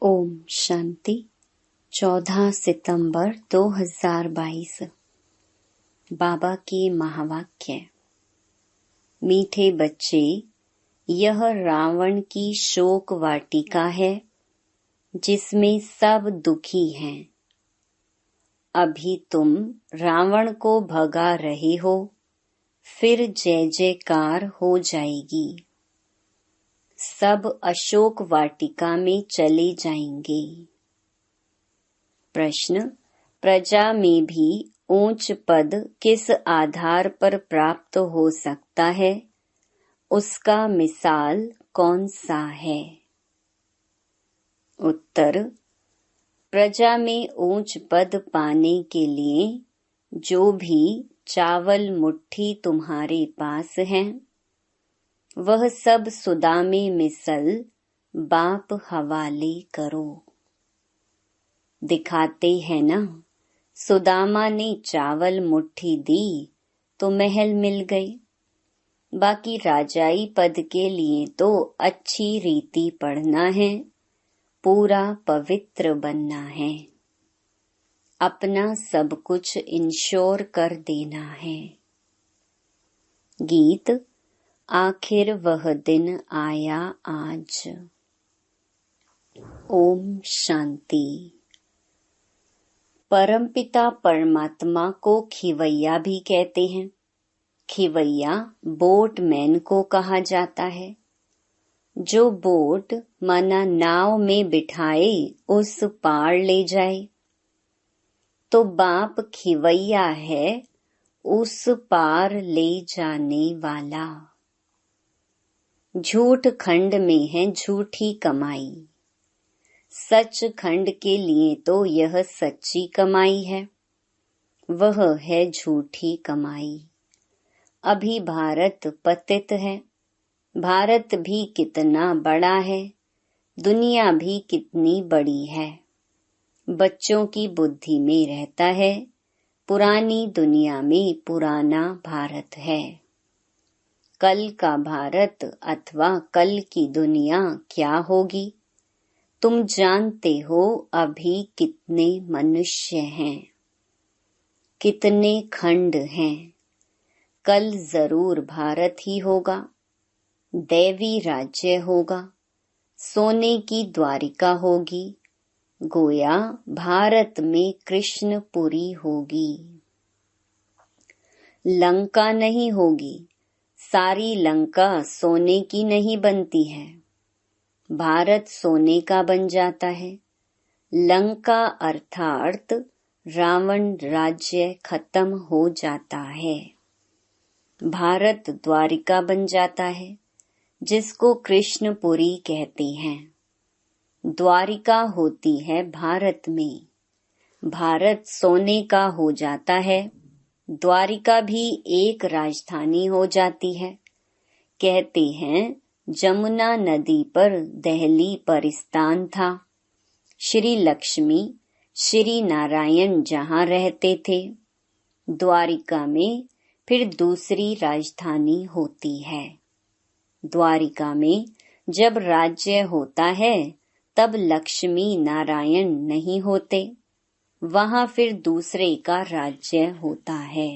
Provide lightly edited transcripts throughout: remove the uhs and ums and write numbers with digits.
ओम शांति। 14 सितंबर 2022। बाबा के महावाक्य। मीठे बच्चे, यह रावण की शोक वाटिका है जिसमें सब दुखी हैं। अभी तुम रावण को भगा रहे हो, फिर जय जयकार हो जाएगी। सब अशोक वाटिका में चले जाएंगे। प्रश्न: प्रजा में भी ऊंच पद किस आधार पर प्राप्त हो सकता है? उसका मिसाल कौन सा है? उत्तर: प्रजा में ऊंच पद पाने के लिए जो भी चावल मुट्ठी तुम्हारे पास है, वह सब सुदा में मिसल बाप हवाले करो। दिखाते हैं ना, सुदामा ने चावल मुट्ठी दी तो महल मिल गई। बाकी राजाई पद के लिए तो अच्छी रीति पढ़ना है, पूरा पवित्र बनना है, अपना सब कुछ इंश्योर कर देना है। गीत। आखिर वह दिन आया आज। ओम शांति। परमपिता परमात्मा को खिवैया भी कहते हैं। खिवैया बोटमैन को कहा जाता है। जो बोट माना नाव में बिठाए उस पार ले जाए, तो बाप खिवैया है, उस पार ले जाने वाला। झूठ खंड में है झूठी कमाई, सच खंड के लिए तो यह सच्ची कमाई है, वह है झूठी कमाई। अभी भारत पतित है। भारत भी कितना बड़ा है, दुनिया भी कितनी बड़ी है। बच्चों की बुद्धि में रहता है, पुरानी दुनिया में पुराना भारत है। कल का भारत अथवा कल की दुनिया क्या होगी? तुम जानते हो अभी कितने मनुष्य हैं, कितने खंड हैं। कल जरूर भारत ही होगा, दैवी राज्य होगा, सोने की द्वारिका होगी, गोया भारत में कृष्णपुरी होगी। लंका नहीं होगी, सारी लंका सोने की नहीं बनती है, भारत सोने का बन जाता है। लंका अर्थात रावण राज्य खत्म हो जाता है, भारत द्वारिका बन जाता है, जिसको कृष्णपुरी कहते हैं। द्वारिका होती है भारत में, भारत सोने का हो जाता है, द्वारिका भी एक राजधानी हो जाती है। कहते हैं जमुना नदी पर दहली पर स्थान था। श्री लक्ष्मी श्री नारायण जहाँ रहते थे, द्वारिका में फिर दूसरी राजधानी होती है। द्वारिका में जब राज्य होता है तब लक्ष्मी नारायण नहीं होते, वहाँ फिर दूसरे का राज्य होता है।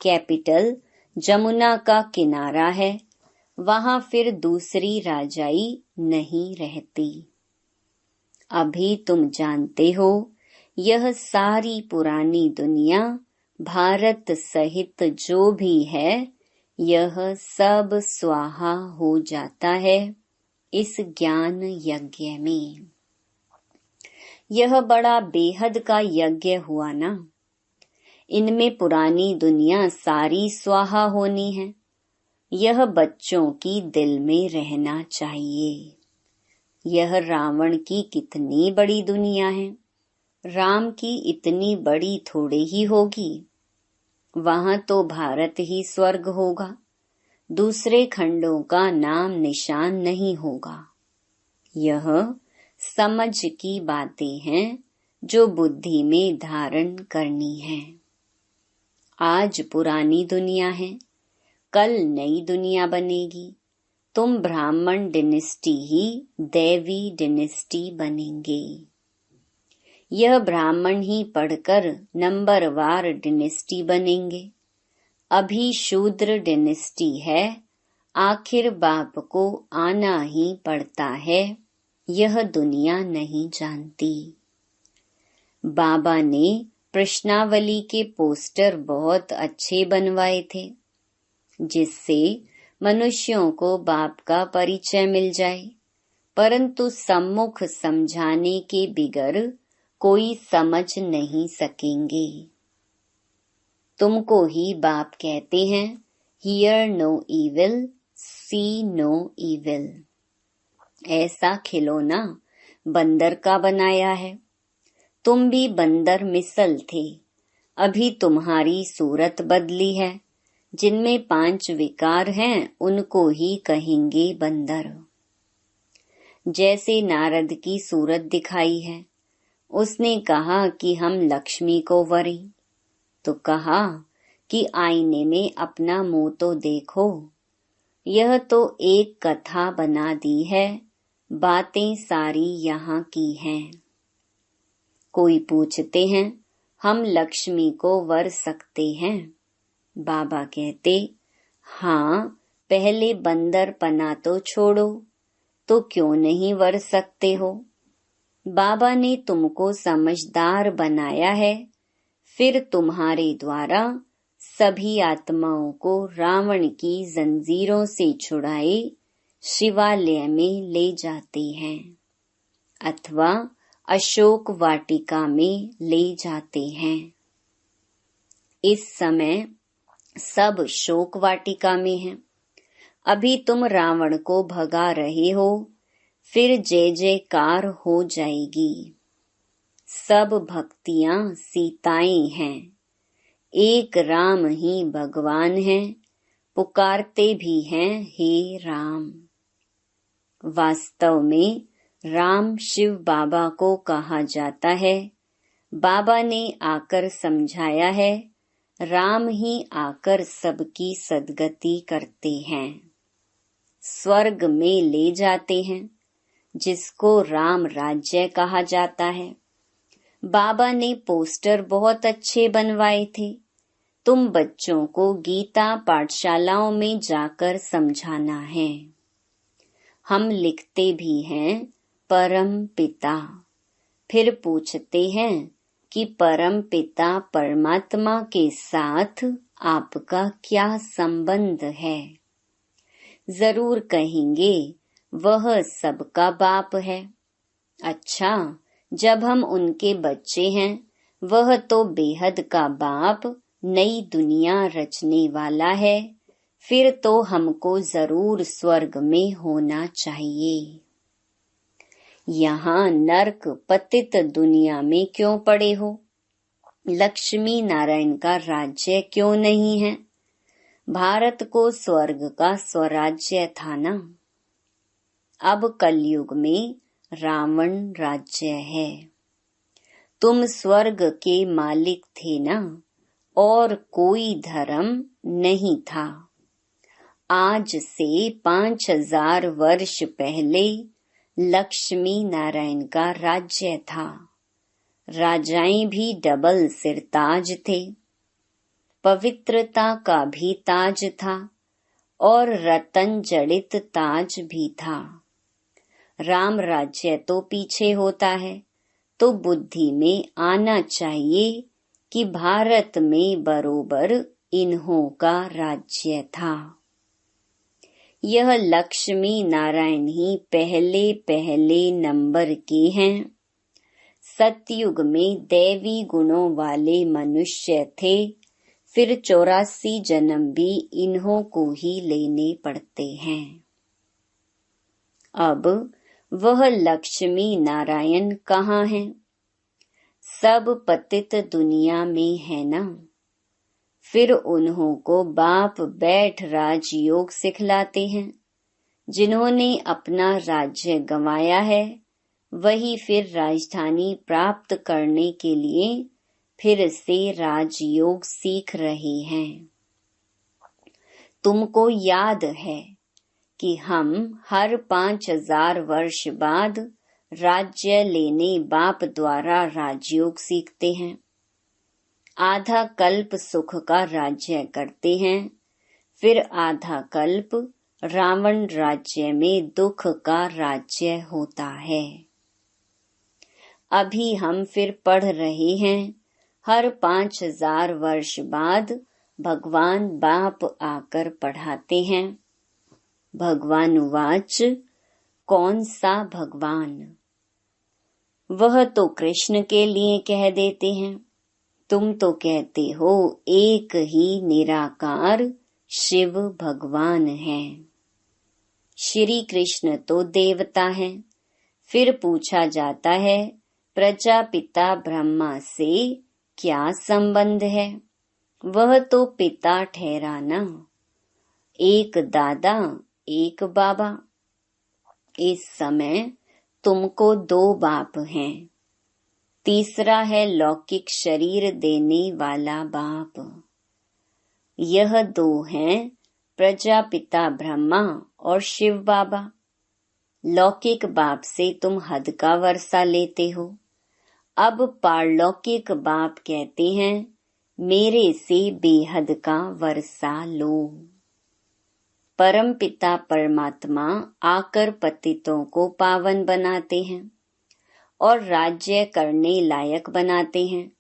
कैपिटल जमुना का किनारा है, वहाँ फिर दूसरी राजाई नहीं रहती। अभी तुम जानते हो यह सारी पुरानी दुनिया भारत सहित जो भी है, यह सब स्वाहा हो जाता है इस ज्ञान यज्ञ में। यह बड़ा बेहद का यज्ञ हुआ ना। इनमें पुरानी दुनिया सारी स्वाहा होनी है। यह बच्चों की दिल में रहना चाहिए। यह रावण की कितनी बड़ी दुनिया है, राम की इतनी बड़ी थोड़ी ही होगी। वहाँ तो भारत ही स्वर्ग होगा, दूसरे खंडों का नाम निशान नहीं होगा। यह समझ की बातें हैं जो बुद्धि में धारण करनी है। आज पुरानी दुनिया है, कल नई दुनिया बनेगी, तुम ब्राह्मण डिनेस्टी ही दैवी डिनेस्टी बनेंगे। यह ब्राह्मण ही पढ़कर नंबरवार डिनेस्टी बनेंगे। अभी शूद्र डिनेस्टी है, आखिर बाप को आना ही पड़ता है, यह दुनिया नहीं जानती। बाबा ने प्रश्नावली के पोस्टर बहुत अच्छे बनवाए थे, जिससे मनुष्यों को बाप का परिचय मिल जाए, परंतु सम्मुख समझाने के बिगर कोई समझ नहीं सकेंगे। तुमको ही बाप कहते हैं, hear no evil, see no evil. ऐसा खिलौना बंदर का बनाया है। तुम भी बंदर मिसल थे, अभी तुम्हारी सूरत बदली है। जिनमें 5 विकार हैं, उनको ही कहेंगे बंदर। जैसे नारद की सूरत दिखाई है, उसने कहा कि हम लक्ष्मी को वरें, तो कहा कि आईने में अपना मुंह तो देखो। यह तो एक कथा बना दी है, बातें सारी यहाँ की हैं। कोई पूछते हैं, हम लक्ष्मी को वर सकते हैं? बाबा कहते, हाँ, पहले बंदर पना तो छोड़ो, तो क्यों नहीं वर सकते हो? बाबा ने तुमको समझदार बनाया है, फिर तुम्हारे द्वारा सभी आत्माओं को रावण की जंजीरों से छुड़ाए शिवालय में ले जाते हैं, अथवा अशोक वाटिका में ले जाते हैं। इस समय सब शोक वाटिका में हैं। अभी तुम रावण को भगा रहे हो, फिर जय जयकार हो जाएगी। सब भक्तियां सीताएं हैं, एक राम ही भगवान हैं, पुकारते भी हैं हे राम। वास्तव में राम शिव बाबा को कहा जाता है। बाबा ने आकर समझाया है, राम ही आकर सबकी सद्गति करते हैं, स्वर्ग में ले जाते हैं, जिसको राम राज्य कहा जाता है। बाबा ने पोस्टर बहुत अच्छे बनवाए थे। तुम बच्चों को गीता पाठशालाओं में जाकर समझाना है। हम लिखते भी हैं परम पिता, फिर पूछते हैं कि परम पिता परमात्मा के साथ आपका क्या संबंध है? जरूर कहेंगे वह सबका बाप है। अच्छा, जब हम उनके बच्चे हैं, वह तो बेहद का बाप नई दुनिया रचने वाला है, फिर तो हमको जरूर स्वर्ग में होना चाहिए। यहाँ नर्क पतित दुनिया में क्यों पड़े हो? लक्ष्मी नारायण का राज्य क्यों नहीं है? भारत को स्वर्ग का स्वराज्य था ना। अब कलयुग में रावण राज्य है। तुम स्वर्ग के मालिक थे ना, और कोई धर्म नहीं था। आज से 5000 वर्ष पहले लक्ष्मी नारायण का राज्य था। राजाएं भी डबल सिरताज थे, पवित्रता का भी ताज था और रतन जड़ित ताज भी था। राम राज्य तो पीछे होता है, तो बुद्धि में आना चाहिए कि भारत में बरोबर इन्हों का राज्य था। यह लक्ष्मी नारायण ही पहले पहले नंबर के हैं। सतयुग में दैवी गुणों वाले मनुष्य थे, फिर 84 जन्म भी इन्हों को ही लेने पड़ते हैं। अब वह लक्ष्मी नारायण कहाँ हैं? सब पतित दुनिया में है ना। फिर उन्हों को बाप बैठ राजयोग सिखलाते हैं। जिन्होंने अपना राज्य गंवाया है, वही फिर राजधानी प्राप्त करने के लिए फिर से राजयोग सीख रहे हैं। तुमको याद है कि हम हर 5000 वर्ष बाद राज्य लेने बाप द्वारा राजयोग सीखते हैं। आधा कल्प सुख का राज्य करते हैं, फिर आधा कल्प रावण राज्य में दुख का राज्य होता है। अभी हम फिर पढ़ रहे हैं, हर 5000 वर्ष बाद भगवान बाप आकर पढ़ाते हैं। भगवान उवाच, कौन सा भगवान? वह तो कृष्ण के लिए कह देते हैं। तुम तो कहते हो एक ही निराकार शिव भगवान है। श्री कृष्ण तो देवता हैं। फिर पूछा जाता है, प्रजापिता ब्रह्मा से क्या संबंध है? वह तो पिता ठहरा ना। एक दादा एक बाबा। इस समय तुमको 2 बाप हैं। तीसरा है लौकिक शरीर देने वाला बाप। यह 2 हैं प्रजापिता ब्रह्मा और शिव बाबा। लौकिक बाप से तुम हद का वर्षा लेते हो। अब पारलौकिक बाप कहते हैं, मेरे से बेहद का वर्षा लो। परम पिता परमात्मा आकर पतितों को पावन बनाते हैं और राज्य करने लायक बनाते हैं।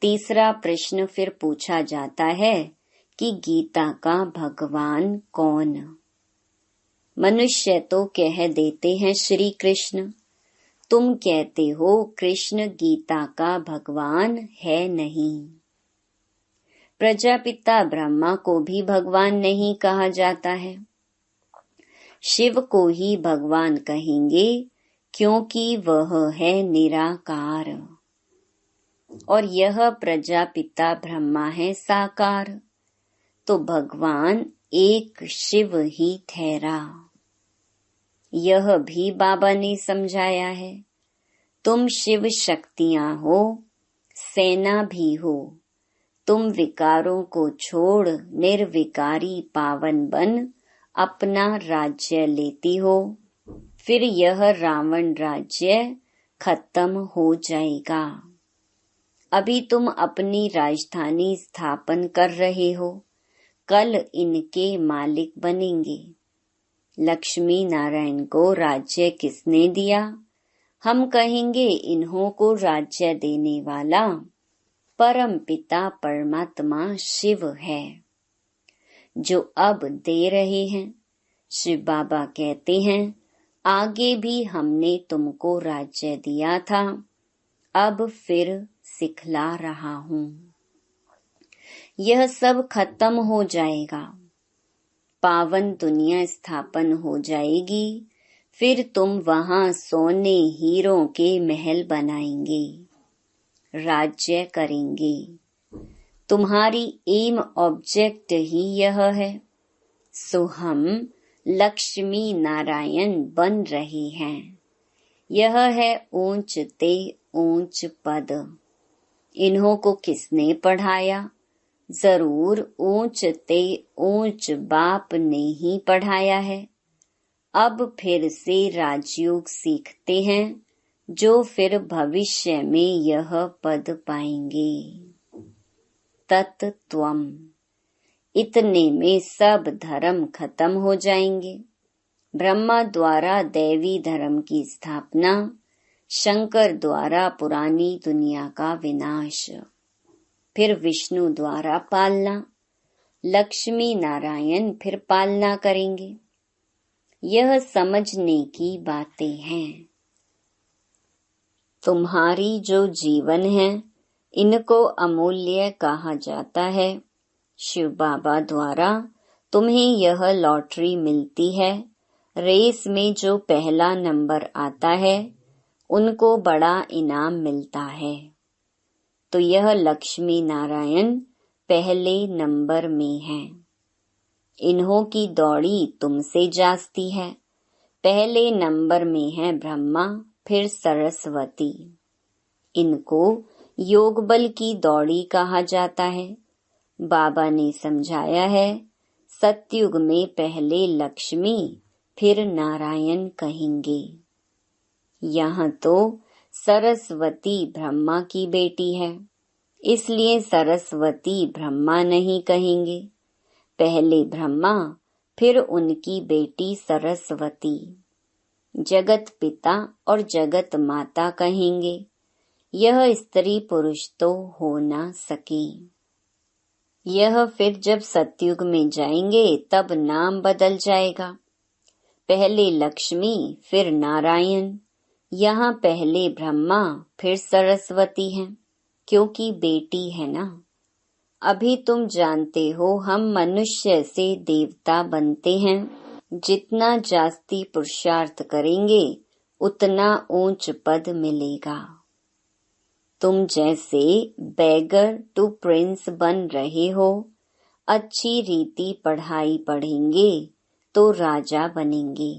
तीसरा प्रश्न फिर पूछा जाता है कि गीता का भगवान कौन? मनुष्य तो कह देते हैं श्री कृष्ण। तुम कहते हो कृष्ण गीता का भगवान है नहीं। प्रजापिता ब्रह्मा को भी भगवान नहीं कहा जाता है। शिव को ही भगवान कहेंगे, क्योंकि वह है निराकार और यह प्रजापिता ब्रह्मा है साकार। तो भगवान एक शिव ही ठहरा। यह भी बाबा ने समझाया है। तुम शिव शक्तियां हो, सेना भी हो। तुम विकारों को छोड़ निर्विकारी पावन बन अपना राज्य लेती हो। फिर यह रावण राज्य खत्म हो जाएगा। अभी तुम अपनी राजधानी स्थापन कर रहे हो, कल इनके मालिक बनेंगे। लक्ष्मी नारायण को राज्य किसने दिया? हम कहेंगे इन्हों को राज्य देने वाला परम पिता परमात्मा शिव है, जो अब दे रहे हैं। शिव बाबा कहते हैं, आगे भी हमने तुमको राज्य दिया था, अब फिर सिखला रहा हूँ। यह सब खत्म हो जाएगा। पावन दुनिया स्थापन हो जाएगी। फिर तुम वहाँ सोने हीरों के महल बनाएंगे, राज्य करेंगे। तुम्हारी एम ऑब्जेक्ट ही यह है। सो हम लक्ष्मी नारायण बन रहे हैं। यह है ऊंच ते ऊंच पद। इन्हों को किसने पढ़ाया? जरूर ऊंच ते ऊंच बाप ने ही पढ़ाया है। अब फिर से राजयोग सीखते हैं, जो फिर भविष्य में यह पद पाएंगे। तत्त्वम। इतने में सब धर्म खत्म हो जाएंगे। ब्रह्मा द्वारा दैवी धर्म की स्थापना, शंकर द्वारा पुरानी दुनिया का विनाश, फिर विष्णु द्वारा पालना, लक्ष्मी नारायण फिर पालना करेंगे। यह समझने की बातें हैं। तुम्हारी जो जीवन है, इनको अमूल्य कहा जाता है। शिव बाबा द्वारा तुम्हें यह लॉटरी मिलती है। रेस में जो पहला नंबर आता है, उनको बड़ा इनाम मिलता है। तो यह लक्ष्मी नारायण पहले नंबर में हैं। इन्हों की दौड़ी तुमसे जास्ती है। पहले नंबर में है ब्रह्मा, फिर सरस्वती। इनको योग बल की दौड़ी कहा जाता है। बाबा ने समझाया है, सतयुग में पहले लक्ष्मी फिर नारायण कहेंगे। यहाँ तो सरस्वती ब्रह्मा की बेटी है, इसलिए सरस्वती ब्रह्मा नहीं कहेंगे। पहले ब्रह्मा फिर उनकी बेटी सरस्वती। जगत पिता और जगत माता कहेंगे। यह स्त्री पुरुष तो हो ना सके। यह फिर जब सतयुग में जाएंगे तब नाम बदल जाएगा। पहले लक्ष्मी फिर नारायण। यहाँ पहले ब्रह्मा फिर सरस्वती हैं, क्योंकि बेटी है ना। अभी तुम जानते हो हम मनुष्य से देवता बनते हैं। जितना जास्ती पुरुषार्थ करेंगे उतना ऊंच पद मिलेगा। तुम जैसे बेगर टू प्रिंस बन रहे हो, अच्छी रीति पढ़ाई पढ़ेंगे तो राजा बनेंगे।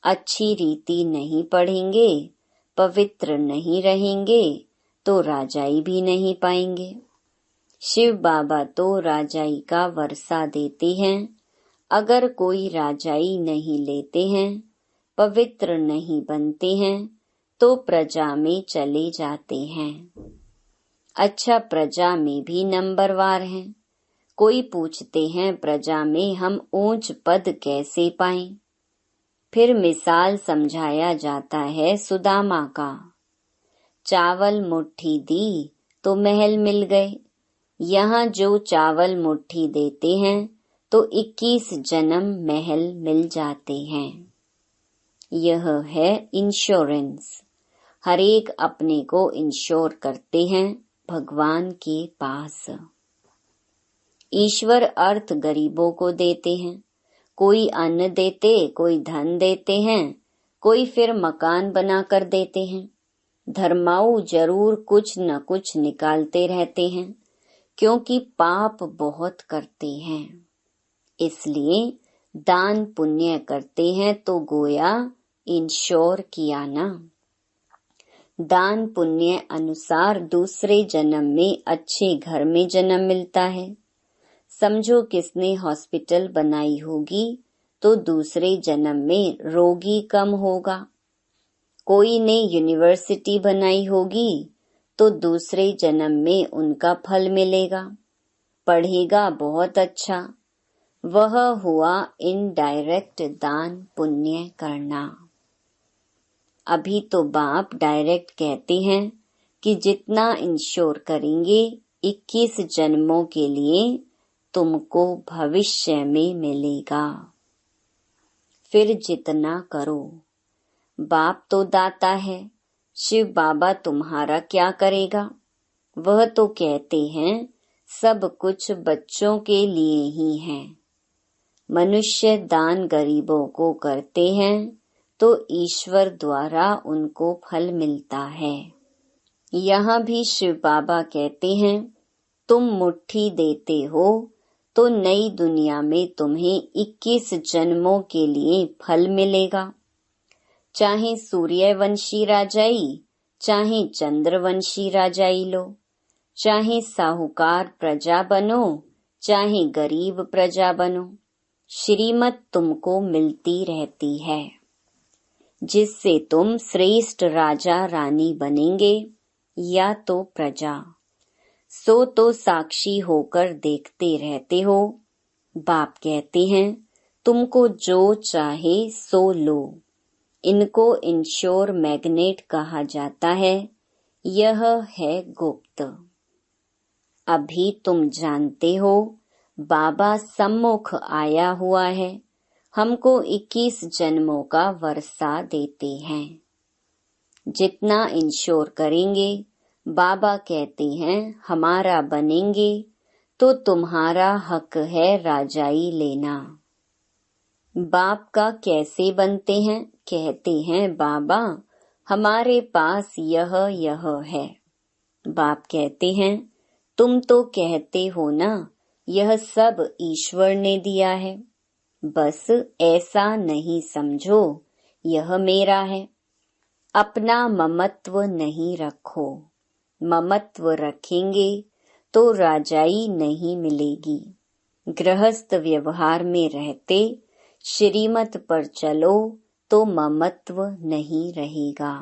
अच्छी रीति नहीं पढ़ेंगे, पवित्र नहीं रहेंगे तो राजाई भी नहीं पाएंगे। शिव बाबा तो राजाई का वर्षा देते हैं। अगर कोई राजाई नहीं लेते हैं, पवित्र नहीं बनते हैं तो प्रजा में चले जाते हैं। अच्छा, प्रजा में भी नंबरवार हैं। कोई पूछते हैं प्रजा में हम ऊंच पद कैसे पाएं? फिर मिसाल समझाया जाता है सुदामा का। चावल मुट्ठी दी तो महल मिल गए। यहाँ जो चावल मुट्ठी देते हैं तो 21 जन्म महल मिल जाते हैं। यह है इंश्योरेंस। हर एक अपने को इंश्योर करते हैं भगवान के पास। ईश्वर अर्थ गरीबों को देते हैं। कोई अन्न देते, कोई धन देते हैं, कोई फिर मकान बनाकर देते हैं। धर्माऊ जरूर कुछ न कुछ निकालते रहते हैं, क्योंकि पाप बहुत करते हैं। इसलिए दान पुण्य करते हैं तो गोया इंश्योर किया ना। दान पुण्य अनुसार दूसरे जन्म में अच्छे घर में जन्म मिलता है। समझो किसने हॉस्पिटल बनाई होगी तो दूसरे जन्म में रोगी कम होगा। कोई ने यूनिवर्सिटी बनाई होगी तो दूसरे जन्म में उनका फल मिलेगा। पढ़ेगा बहुत अच्छा। वह हुआ इनडायरेक्ट दान पुण्य करना। अभी तो बाप डायरेक्ट कहते हैं कि जितना इंश्योर करेंगे 21 जन्मों के लिए तुमको भविष्य में मिलेगा। फिर जितना करो। बाप तो दाता है। शिव बाबा तुम्हारा क्या करेगा? वह तो कहते हैं सब कुछ बच्चों के लिए ही है। मनुष्य दान गरीबों को करते हैं तो ईश्वर द्वारा उनको फल मिलता है। यहाँ भी शिव बाबा कहते हैं तुम मुट्ठी देते हो तो नई दुनिया में तुम्हें 21 जन्मों के लिए फल मिलेगा। चाहे सूर्यवंशी राजाई, चाहे चंद्रवंशी राजाई लो, चाहे साहूकार प्रजा बनो, चाहे गरीब प्रजा बनो, श्रीमत तुमको मिलती रहती है, जिससे तुम श्रेष्ठ राजा रानी बनेंगे या तो प्रजा। सो तो साक्षी होकर देखते रहते हो। बाप कहते हैं तुमको जो चाहे सो लो। इनको इंश्योर मैग्नेट कहा जाता है। यह है गुप्त। अभी तुम जानते हो बाबा सम्मुख आया हुआ है। हमको 21 जन्मों का वर्षा देते हैं। जितना इंश्योर करेंगे, बाबा कहते हैं हमारा बनेंगे तो तुम्हारा हक है राजाई लेना। बाप का कैसे बनते हैं? कहते हैं बाबा हमारे पास यह है। बाप कहते हैं तुम तो कहते हो ना यह सब ईश्वर ने दिया है। बस ऐसा नहीं समझो यह मेरा है। अपना ममत्व नहीं रखो। ममत्व रखेंगे तो राजाई नहीं मिलेगी। गृहस्थ व्यवहार में रहते श्रीमत पर चलो तो ममत्व नहीं रहेगा।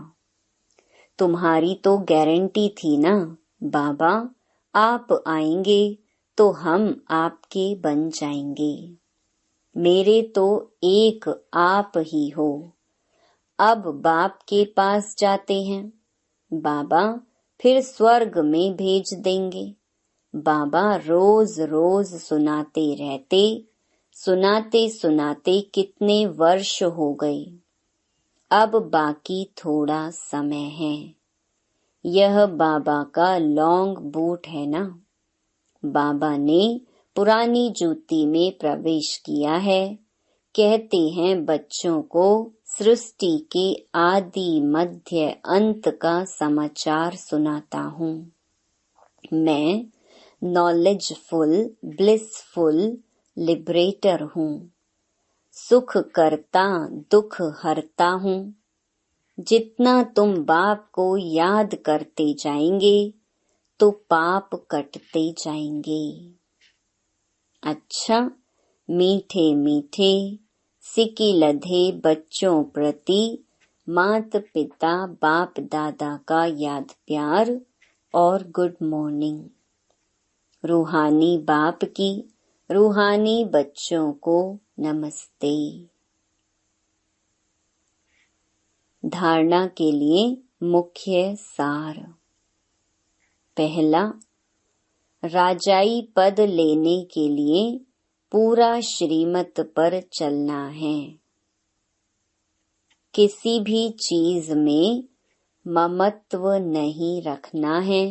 तुम्हारी तो गारंटी थी ना, बाबा आप आएंगे तो हम आपके बन जाएंगे। मेरे तो एक आप ही हो। अब बाप के पास जाते हैं, बाबा फिर स्वर्ग में भेज देंगे। बाबा रोज रोज सुनाते रहते, सुनाते सुनाते कितने वर्ष हो गए। अब बाकी थोड़ा समय है। यह बाबा का लॉन्ग बूट है ना। बाबा ने पुरानी जूती में प्रवेश किया है। कहते हैं बच्चों को सृष्टि के आदि मध्य अंत का समाचार सुनाता हूँ। मैं नॉलेजफुल ब्लिसफुल लिबरेटर हूँ। सुख करता दुख हरता हूँ। जितना तुम बाप को याद करते जाएंगे तो पाप कटते जाएंगे। अच्छा, मीठे मीठे सिकी लधे बच्चों प्रति मात पिता बाप दादा का याद प्यार और गुड मॉर्निंग। रूहानी बाप की रूहानी बच्चों को नमस्ते। धारणा के लिए मुख्य सार। पहला, राजाई पद लेने के लिए पूरा श्रीमत पर चलना है। किसी भी चीज में ममत्व नहीं रखना है।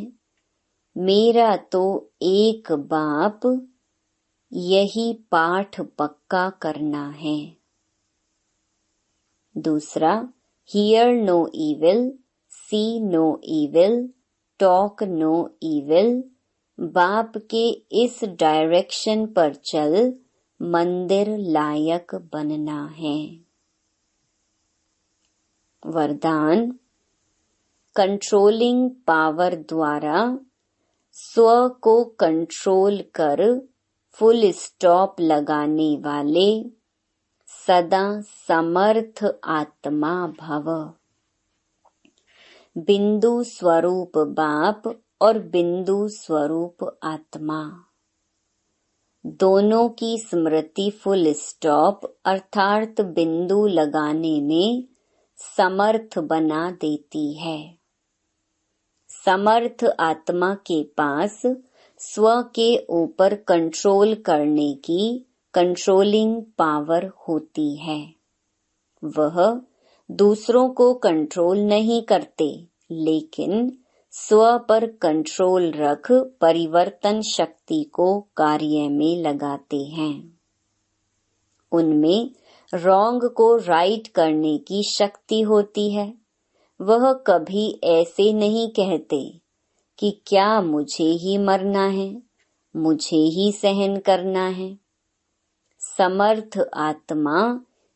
मेरा तो एक बाप, यही पाठ पक्का करना है। दूसरा, hear no evil, see no evil, talk no evil. बाप के इस डायरेक्शन पर चल मंदिर लायक बनना है। वरदान, कंट्रोलिंग पावर द्वारा स्व को कंट्रोल कर फुल स्टॉप लगाने वाले सदा समर्थ आत्मा भव। बिंदु स्वरूप बाप और बिंदु स्वरूप आत्मा, दोनों की स्मृति फुल स्टॉप अर्थात बिंदु लगाने में समर्थ बना देती है। समर्थ आत्मा के पास स्व के ऊपर कंट्रोल करने की कंट्रोलिंग पावर होती है। वह दूसरों को कंट्रोल नहीं करते, लेकिन स्व पर कंट्रोल रख परिवर्तन शक्ति को कार्य में लगाते हैं। उनमें रॉन्ग को राइट करने की शक्ति होती है। वह कभी ऐसे नहीं कहते कि क्या मुझे ही मरना है, मुझे ही सहन करना है। समर्थ आत्मा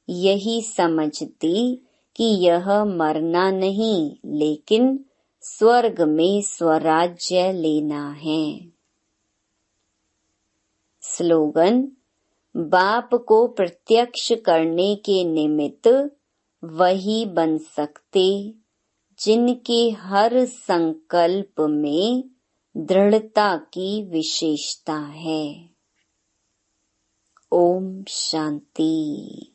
यही समझती कि यह मरना नहीं, लेकिन स्वर्ग में स्वराज्य लेना है। स्लोगन, बाप को प्रत्यक्ष करने के निमित्त वही बन सकते जिनके हर संकल्प में दृढ़ता की विशेषता है। ओम शांति।